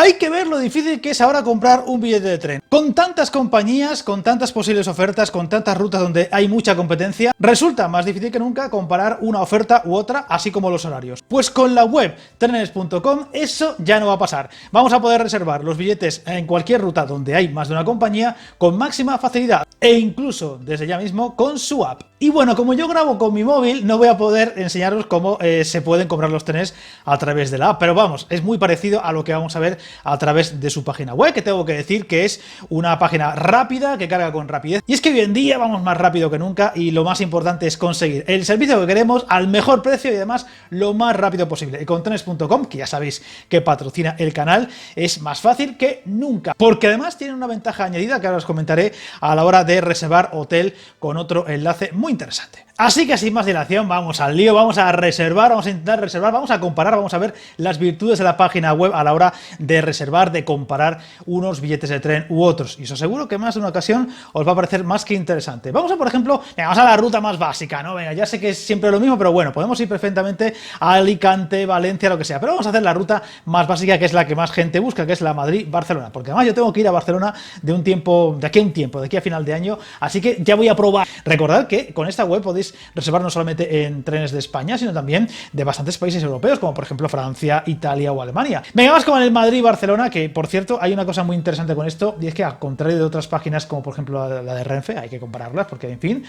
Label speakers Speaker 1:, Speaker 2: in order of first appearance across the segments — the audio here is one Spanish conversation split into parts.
Speaker 1: Hay que ver lo difícil que es ahora comprar un billete de tren. Con tantas compañías, con tantas posibles ofertas, con tantas rutas donde hay mucha competencia, resulta más difícil que nunca comparar una oferta u otra, así como los horarios. Pues con la web trenes.com eso ya no va a pasar. Vamos a poder reservar los billetes en cualquier ruta donde hay más de una compañía con máxima facilidad e incluso desde ya mismo con su app. Y bueno, como yo grabo con mi móvil, no voy a poder enseñaros cómo se pueden comprar los trenes a través de la app, pero vamos, es muy parecido a lo que vamos a ver a través de su página web, que tengo que decir que es una página rápida, que carga con rapidez. Y es que hoy en día vamos más rápido que nunca y lo más importante es conseguir el servicio que queremos al mejor precio y además lo más rápido posible. Y con trenes.com, que ya sabéis que patrocina el canal, es más fácil que nunca, porque además tienen una ventaja añadida que ahora os comentaré a la hora de reservar hotel con otro enlace muy interesante. Así que sin más dilación, vamos al lío, vamos a reservar, vamos a intentar reservar, vamos a comparar, vamos a ver las virtudes de la página web a la hora de reservar, de comparar unos billetes de tren u otros. Y os aseguro que más de una ocasión os va a parecer más que interesante. Vamos a, por ejemplo, vamos a la ruta más básica, ¿no? Venga, ya sé que es siempre lo mismo, pero bueno, podemos ir perfectamente a Alicante, Valencia, lo que sea. Pero vamos a hacer la ruta más básica, que es la que más gente busca, que es la Madrid-Barcelona. Porque además yo tengo que ir a Barcelona de aquí a final de año, así que ya voy a probar. Recordad que con esta web podéis reservar no solamente en trenes de España, sino también de bastantes países europeos, como por ejemplo Francia, Italia o Alemania. Venga, vamos con el Madrid-Barcelona, que por cierto hay una cosa muy interesante con esto, y es que al contrario de otras páginas como por ejemplo la de Renfe, hay que compararlas porque en fin,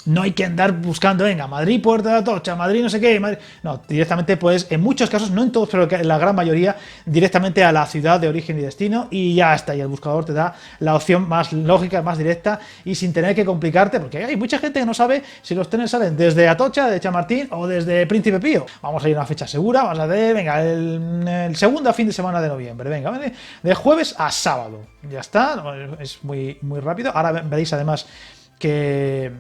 Speaker 1: no hay que andar buscando, venga, Madrid, Puerta de Atocha, Madrid no sé qué, Madrid... No, directamente puedes, en muchos casos, no en todos, pero en la gran mayoría, directamente a la ciudad de origen y destino y ya está, y el buscador te da la opción más lógica, más directa y sin tener que complicarte, porque hay mucha gente que no sabe si los trenes salen desde Atocha, de Chamartín o desde Príncipe Pío. Vamos a ir a una fecha segura, vamos a ver, venga, el segundo fin de semana de noviembre, venga, ¿vale? De jueves a sábado, ya está, es muy rápido. Ahora veréis además que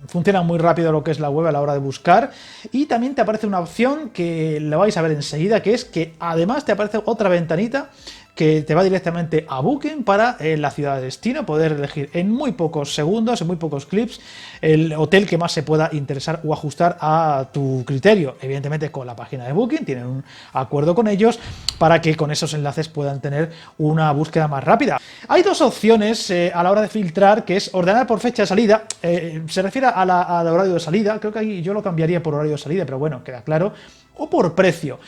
Speaker 1: funciona muy rápido lo que es la web a la hora de buscar, y también te aparece una opción que la vais a ver enseguida, que es que además te aparece otra ventanita que te va directamente a Booking para la ciudad de destino, poder elegir en muy pocos segundos, en muy pocos clips, el hotel que más se pueda interesar o ajustar a tu criterio. Evidentemente con la página de Booking, tienen un acuerdo con ellos para que con esos enlaces puedan tener una búsqueda más rápida. Hay dos opciones a la hora de filtrar, que es ordenar por fecha de salida, se refiere al horario de salida, creo que ahí yo lo cambiaría por horario de salida, pero bueno, queda claro, o por precio.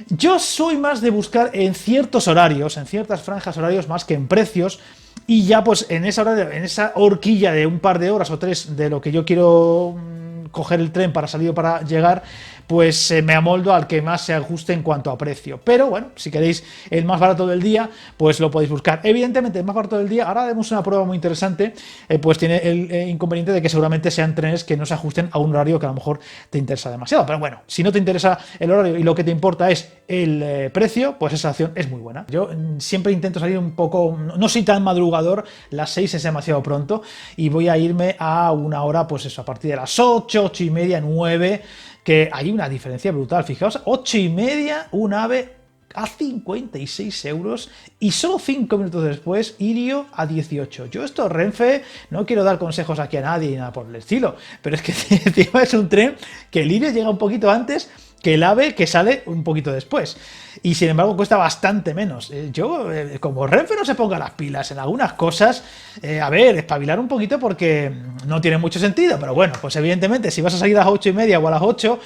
Speaker 1: Yo soy más de buscar en ciertos horarios, en ciertas franjas horarios, más que en precios, y ya pues en esa horquilla de un par de horas o tres de lo que yo quiero coger el tren para salir o para llegar, pues me amoldo al que más se ajuste en cuanto a precio. Pero bueno, si queréis el más barato del día, pues lo podéis buscar. Evidentemente, el más barato del día, ahora haremos una prueba muy interesante, pues tiene el inconveniente de que seguramente sean trenes que no se ajusten a un horario que a lo mejor te interesa demasiado. Pero bueno, si no te interesa el horario y lo que te importa es el precio, pues esa opción es muy buena. Yo siempre intento salir un poco, no soy tan madrugador, las 6 es demasiado pronto, y voy a irme a una hora, pues eso, a partir de las 8, 8 y media, 9, que hay una diferencia brutal. Fijaos, 8 y media, un AVE a 56 euros y solo 5 minutos después Irio a 18. Yo esto Renfe, no quiero dar consejos aquí a nadie ni nada por el estilo, pero es que encima es un tren que el Irio llega un poquito antes que el AVE, que sale un poquito después, y sin embargo cuesta bastante menos. Como Renfe no se ponga las pilas en algunas cosas, a ver, espabilar un poquito, porque no tiene mucho sentido, pero bueno, pues evidentemente si vas a salir a las 8 y media o a las 8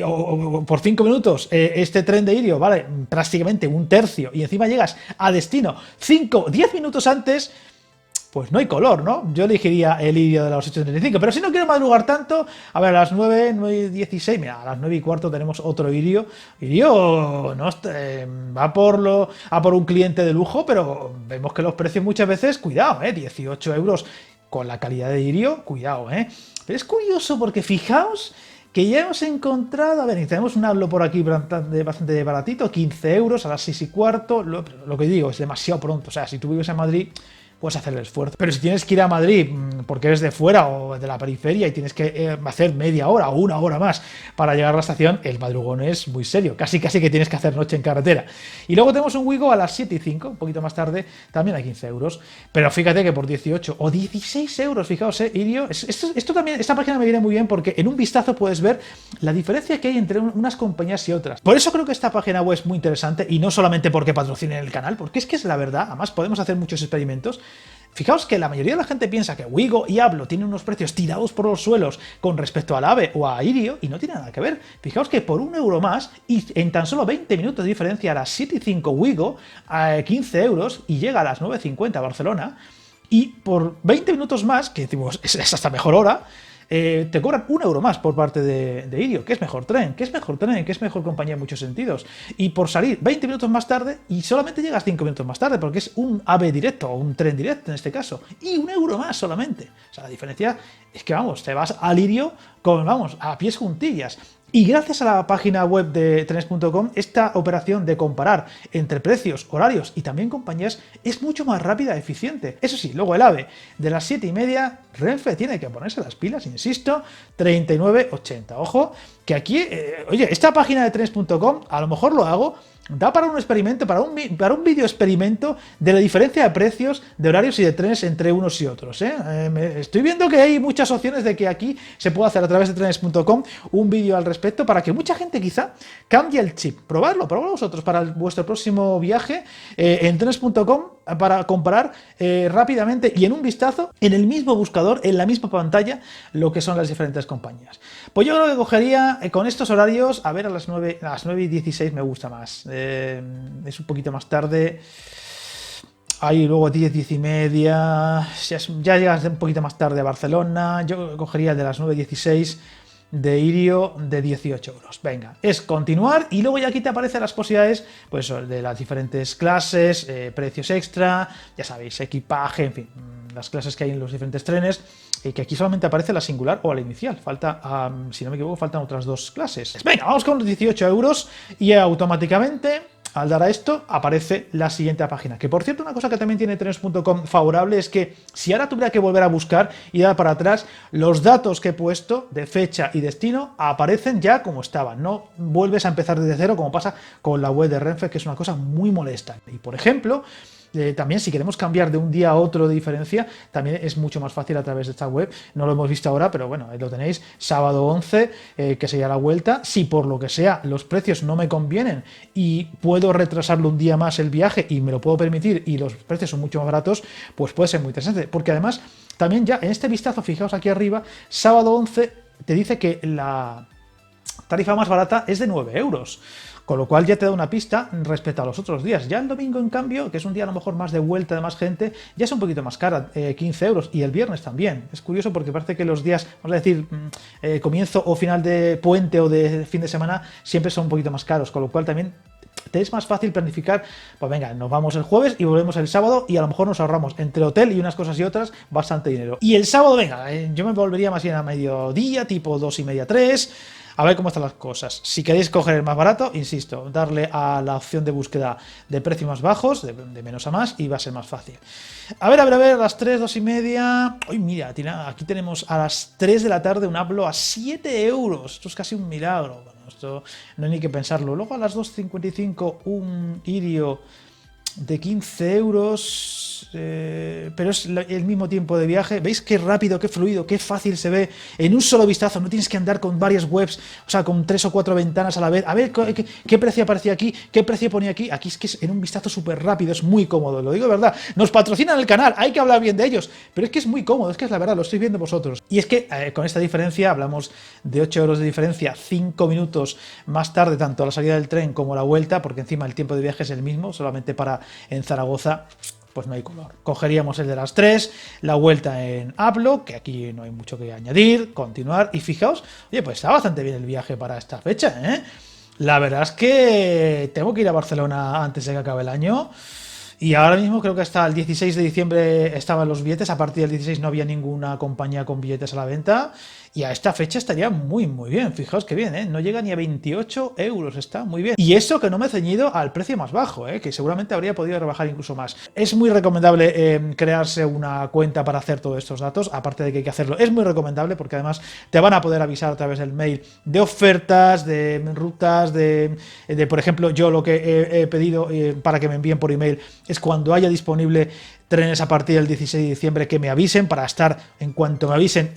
Speaker 1: o por 5 minutos, este tren de Irio vale prácticamente un tercio y encima llegas a destino 10 minutos antes, pues no hay color, ¿no? Yo elegiría el Irio de las 8:35, pero si no quiero madrugar tanto, a ver, a las 9:16, mira, a las 9:15 tenemos otro Irio. Irio no va a por un cliente de lujo, pero vemos que los precios muchas veces, cuidado, 18 euros con la calidad de Irio, cuidado, Pero es curioso porque fijaos que ya hemos encontrado, a ver, tenemos un hablo por aquí bastante baratito, 15 euros a las 6:15, lo que digo, es demasiado pronto, o sea, si tú vives en Madrid, puedes hacer el esfuerzo. Pero si tienes que ir a Madrid porque eres de fuera o de la periferia y tienes que hacer media hora o una hora más para llegar a la estación, el madrugón es muy serio. Casi que tienes que hacer noche en carretera. Y luego tenemos un Wigo a las 7:05, un poquito más tarde, también a 15 euros. Pero fíjate que por 18 o 16 euros, fijaos, Irio, esto también, esta página me viene muy bien porque en un vistazo puedes ver la diferencia que hay entre unas compañías y otras. Por eso creo que esta página web es muy interesante y no solamente porque patrocinen el canal, porque es que es la verdad, además podemos hacer muchos experimentos. Fijaos que la mayoría de la gente piensa que Wigo y Hablo tienen unos precios tirados por los suelos con respecto al AVE o a Irio y no tiene nada que ver. Fijaos que por 1 euro más y en tan solo 20 minutos de diferencia a las 7:05 Wigo a 15 euros y llega a las 9:50 a Barcelona y por 20 minutos más, que decimos es hasta mejor hora, te cobran 1 euro más por parte de Irio, que es mejor tren, que es mejor tren, que es mejor compañía en muchos sentidos. Y por salir 20 minutos más tarde y solamente llegas 5 minutos más tarde, porque es un AVE directo o un tren directo en este caso, y 1 euro más solamente. O sea, la diferencia es que, vamos, te vas al Irio con, vamos, a pies juntillas. Y gracias a la página web de trenes.com, esta operación de comparar entre precios, horarios y también compañías es mucho más rápida y eficiente. Eso sí, luego el AVE de las 7:30, Renfe tiene que ponerse las pilas, insisto, 39,80. Ojo, que aquí, oye, esta página de trenes.com, a lo mejor lo hago, da para un experimento, para un vídeo experimento de la diferencia de precios, de horarios y de trenes entre unos y otros. Estoy viendo que hay muchas opciones de que aquí se pueda hacer a través de trenes.com un vídeo al respecto para que mucha gente quizá cambie el chip. Probadlo vosotros para vuestro próximo viaje en trenes.com para comparar rápidamente y en un vistazo, en el mismo buscador, en la misma pantalla, lo que son las diferentes compañías. Pues yo creo que cogería con estos horarios, a ver, a las 9:16 me gusta más. Es un poquito más tarde. Ahí luego 10:30. Ya llegas un poquito más tarde a Barcelona. Yo cogería el de las 9:16 de Irio de 18 euros. Venga, es continuar y luego ya aquí te aparecen las posibilidades pues, de las diferentes clases, precios extra, ya sabéis, equipaje, en fin, las clases que hay en los diferentes trenes, y que aquí solamente aparece la singular o la inicial. Falta, si no me equivoco, faltan otras 2 clases. Venga, vamos con los 18 euros y automáticamente, al dar a esto, aparece la siguiente página. Que por cierto, una cosa que también tiene trenes.com favorable es que si ahora tuviera que volver a buscar y dar para atrás, los datos que he puesto de fecha y destino aparecen ya como estaban. No vuelves a empezar desde cero como pasa con la web de Renfe, que es una cosa muy molesta. Y por ejemplo, también si queremos cambiar de un día a otro de diferencia, también es mucho más fácil a través de esta web. No lo hemos visto ahora, pero bueno, ahí lo tenéis, sábado 11, que sería la vuelta. Si por lo que sea los precios no me convienen y puedo retrasarlo un día más el viaje y me lo puedo permitir y los precios son mucho más baratos, pues puede ser muy interesante. Porque además, también ya en este vistazo, fijaos aquí arriba, sábado 11 te dice que la tarifa más barata es de 9 euros. Con lo cual ya te da una pista respecto a los otros días. Ya el domingo, en cambio, que es un día a lo mejor más de vuelta de más gente, ya es un poquito más cara, 15 euros. Y el viernes también. Es curioso porque parece que los días, vamos a decir, comienzo o final de puente o de fin de semana, siempre son un poquito más caros. Con lo cual también te es más fácil planificar, pues venga, nos vamos el jueves y volvemos el sábado y a lo mejor nos ahorramos entre hotel y unas cosas y otras bastante dinero. Y el sábado, venga, yo me volvería más bien a mediodía, tipo 2:30, 3... A ver cómo están las cosas. Si queréis coger el más barato, insisto, darle a la opción de búsqueda de precios más bajos, de menos a más, y va a ser más fácil. A ver, las 3, 2:30... Uy, mira, aquí tenemos a las 3 de la tarde un Hablo a 7 euros. Esto es casi un milagro. Bueno, esto no hay ni que pensarlo. Luego a las 2:55 un Irio de 15 euros, pero es el mismo tiempo de viaje. ¿Veis qué rápido, qué fluido, qué fácil se ve en un solo vistazo? No tienes que andar con varias webs, o sea, con 3 o 4 ventanas a la vez. A ver qué precio aparecía aquí, qué precio ponía aquí. Aquí es que es en un vistazo súper rápido, es muy cómodo, lo digo de verdad. Nos patrocinan el canal, hay que hablar bien de ellos, pero es que es muy cómodo, es que es la verdad, lo estáis viendo vosotros. Y es que con esta diferencia, hablamos de 8 euros de diferencia, 5 minutos más tarde, tanto la salida del tren como la vuelta, porque encima el tiempo de viaje es el mismo, solamente para en Zaragoza, pues no hay color. Cogeríamos el de las 3, la vuelta en Hablo, que aquí no hay mucho que añadir, continuar, y fijaos, oye, pues está bastante bien el viaje para esta fecha, ¿eh? La verdad es que tengo que ir a Barcelona antes de que acabe el año, y ahora mismo creo que hasta el 16 de diciembre estaban los billetes, a partir del 16 no había ninguna compañía con billetes a la venta, y a esta fecha estaría muy bien, fijaos que bien, ¿eh? No llega ni a 28 euros, está muy bien. Y eso que no me he ceñido al precio más bajo, que seguramente habría podido rebajar incluso más. Es muy recomendable crearse una cuenta para hacer todos estos datos, aparte de que hay que hacerlo, es muy recomendable porque además te van a poder avisar a través del mail de ofertas, de rutas, de por ejemplo, yo lo que he pedido para que me envíen por email es cuando haya disponible trenes a partir del 16 de diciembre que me avisen para estar, en cuanto me avisen,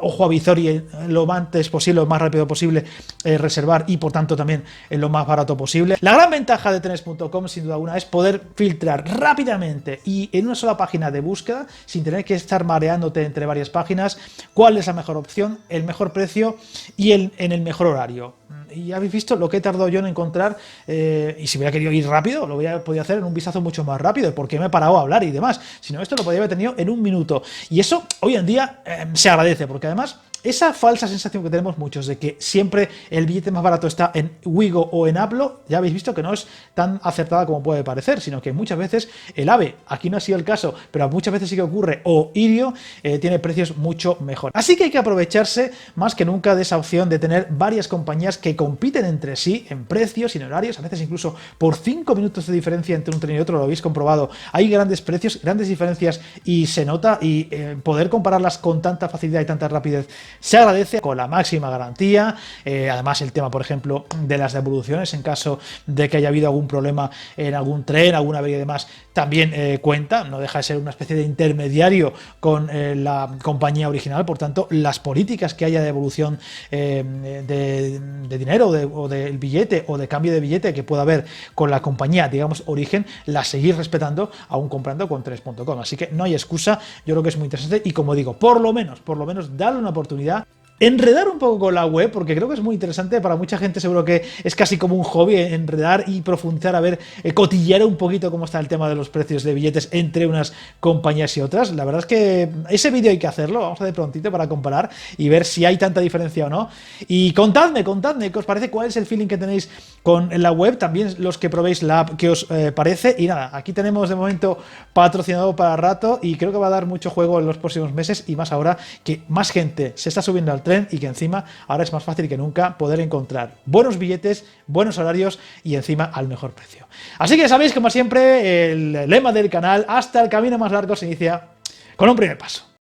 Speaker 1: ojo a visor y lo antes posible, lo más rápido posible, reservar y por tanto también en lo más barato posible. La gran ventaja de trenes.com sin duda alguna es poder filtrar rápidamente y en una sola página de búsqueda, sin tener que estar mareándote entre varias páginas, cuál es la mejor opción, el mejor precio y en el mejor horario. Y ya habéis visto lo que he tardado yo en encontrar, y si hubiera querido ir rápido, lo hubiera podido hacer en un vistazo mucho más rápido, porque me he parado a hablar y demás. Si no, esto lo podría haber tenido en un minuto. Y eso hoy en día se agradece, porque además esa falsa sensación que tenemos muchos de que siempre el billete más barato está en Wigo o en Aplo, ya habéis visto que no es tan acertada como puede parecer, sino que muchas veces el AVE, aquí no ha sido el caso, pero muchas veces sí que ocurre, o Irio, tiene precios mucho mejor. Así que hay que aprovecharse más que nunca de esa opción de tener varias compañías que compiten entre sí en precios y en horarios, a veces incluso por 5 minutos de diferencia entre un tren y otro, lo habéis comprobado, hay grandes precios, grandes diferencias y se nota, y poder compararlas con tanta facilidad y tanta rapidez se agradece con la máxima garantía. Además el tema, por ejemplo, de las devoluciones en caso de que haya habido algún problema en algún tren, alguna avería y demás, también cuenta, no deja de ser una especie de intermediario con la compañía original, por tanto las políticas que haya de devolución de dinero o del billete o de cambio de billete que pueda haber con la compañía, digamos, origen, las seguir respetando aún comprando con Trenes.com, así que no hay excusa, yo creo que es muy interesante y como digo, por lo menos darle una oportunidad, enredar un poco con la web, porque creo que es muy interesante para mucha gente, seguro que es casi como un hobby enredar y profundizar, a ver, cotillear un poquito cómo está el tema de los precios de billetes entre unas compañías y otras. La verdad es que ese vídeo hay que hacerlo, vamos a de prontito para comparar y ver si hay tanta diferencia o no. Y contadme qué os parece, cuál es el feeling que tenéis con la web, también los que probéis la app, qué os parece. Y nada, aquí tenemos de momento patrocinado para rato y creo que va a dar mucho juego en los próximos meses y más ahora que más gente se está subiendo al tren y que encima ahora es más fácil que nunca poder encontrar buenos billetes, buenos horarios y encima al mejor precio. Así que sabéis, como siempre, el lema del canal, hasta el camino más largo se inicia con un primer paso.